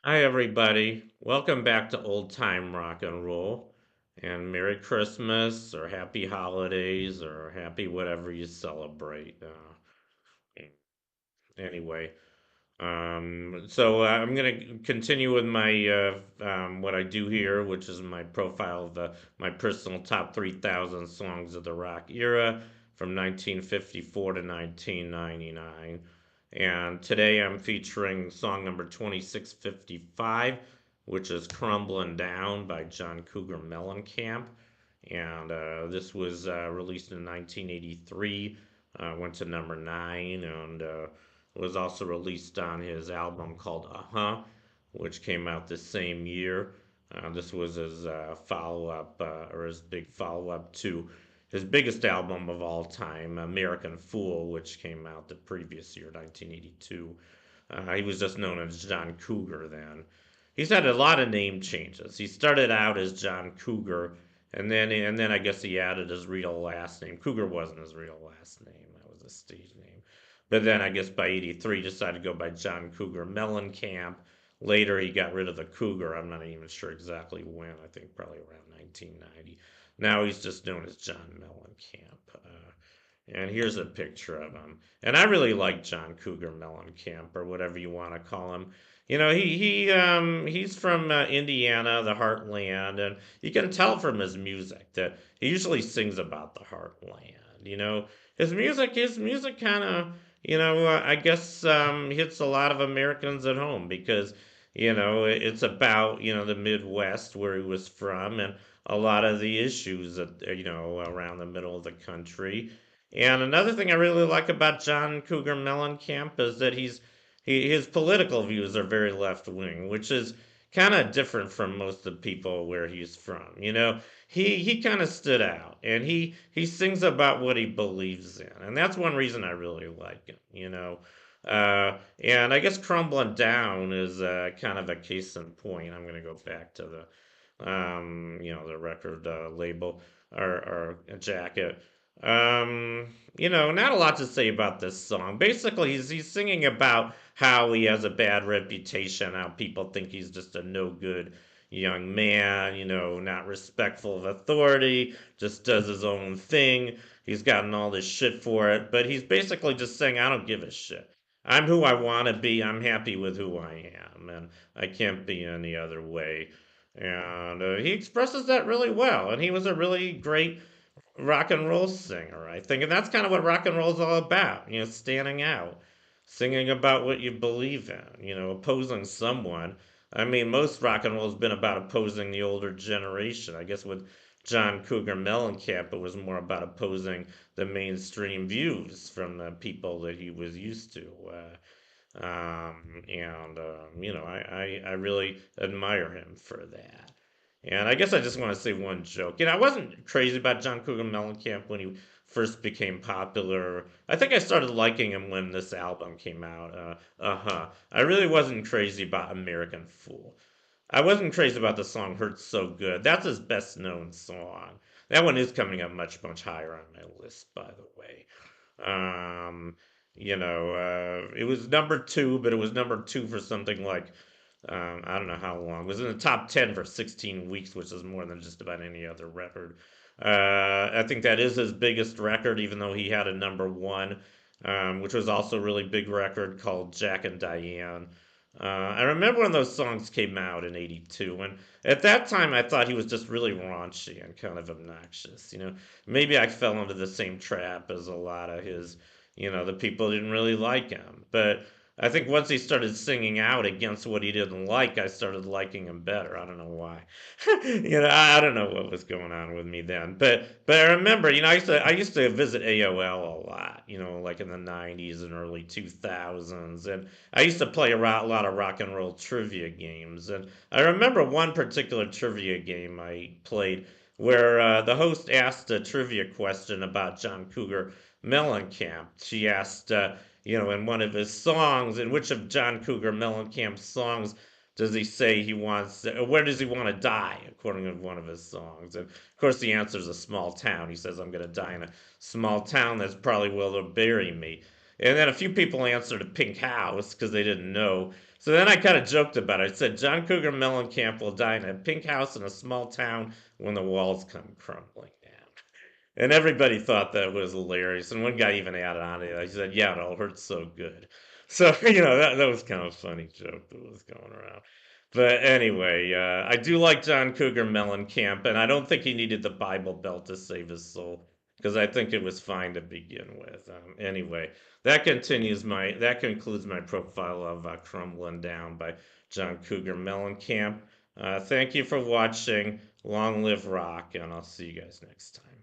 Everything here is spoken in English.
Hi, everybody. Welcome back to Old Time Rock and Roll. And Merry Christmas, or Happy Holidays, or Happy whatever you celebrate. Anyway, I'm going to continue with my what I do here, which is my profile of my personal top 3,000 songs of the rock era from 1954 to 1999. And today I'm featuring song number 2655, which is Crumblin' Down by John Cougar Mellencamp. And this was released in 1983, went to number 9, and was also released on his album called Uh-huh, which came out the same year. This was his follow up, or his big follow up to his biggest album of all time, American Fool, which came out the previous year, 1982. He was just known as John Cougar then. He's had a lot of name changes. He started out as John Cougar, and then I guess he added his real last name. Cougar wasn't his real last name; that was a stage name. But then I guess by '83 decided to go by John Cougar Mellencamp. Later he got rid of the Cougar. I'm not even sure exactly when. I think probably around 1990. Now he's just known as John Mellencamp. And here's a picture of him. And I really like John Cougar Mellencamp, or whatever you want to call him. He's from Indiana, the Heartland, and you can tell from his music that he usually sings about the Heartland. His music kind of, I guess hits a lot of Americans at home because it's about the Midwest where he was from, and a lot of the issues that around the middle of the country. And another thing I really like about John Cougar Mellencamp is that his political views are very left wing, which is kind of different from most of the people where he's from. He kind of stood out, and he sings about what he believes in, and that's one reason I really like him. And I guess Crumbling Down is kind of a case in point. I'm going to go back to the record label or jacket. Not a lot to say about this song. Basically, he's singing about how he has a bad reputation, how people think he's just a no good young man, not respectful of authority, just does his own thing. He's gotten all this shit for it, but he's basically just saying, I don't give a shit. I'm who I want to be. I'm happy with who I am, and I can't be any other way. And he expresses that really well, and he was a really great rock and roll singer, I think. And that's kind of what rock and roll is all about, standing out, singing about what you believe in, opposing someone. I mean, most rock and roll has been about opposing the older generation. I guess with John Cougar Mellencamp, it was more about opposing the mainstream views from the people that he was used to. I really admire him for that. And I guess I just want to say one joke. I wasn't crazy about John Cougar Mellencamp when he first became popular. I think I started liking him when this album came out. Uh-huh. I really wasn't crazy about American Fool. I wasn't crazy about the song Hurts So Good. That's his best known song. That one is coming up much, much higher on my list, by the way. Um, it was number two, but it was number two for something like I don't know how long. It was in the top 10 for 16 weeks, which is more than just about any other record. I think that is his biggest record, even though he had a number one, which was also a really big record called Jack and Diane. I remember when those songs came out in '82, and at that time I thought he was just really raunchy and kind of obnoxious. Maybe I fell into the same trap as a lot of the people didn't really like him. But I think once he started singing out against what he didn't like, I started liking him better. I don't know why. I don't know what was going on with me then. But I remember, I used to visit AOL a lot, like in the '90s and early 2000s, and I used to play a lot of rock and roll trivia games. And I remember one particular trivia game I played where the host asked a trivia question about John Cougar Mellencamp. She asked, in one of his songs, in which of John Cougar Mellencamp's songs does he say where does he want to die, according to one of his songs? And of course, the answer is a small town. He says, I'm going to die in a small town. That's probably where they'll bury me. And then a few people answered a pink house because they didn't know. So then I kind of joked about it. I said John Cougar Mellencamp will die in a pink house in a small town when the walls come crumbling down. And everybody thought that was hilarious. And one guy even added on to it. He said, "Yeah, it all hurts so good." So that was kind of a funny joke that was going around. But anyway, I do like John Cougar Mellencamp, and I don't think he needed the Bible Belt to save his soul because I think it was fine to begin with. Anyway, that concludes my profile of Crumblin Down by John Cougar Mellencamp. Thank you for watching. Long live rock, and I'll see you guys next time.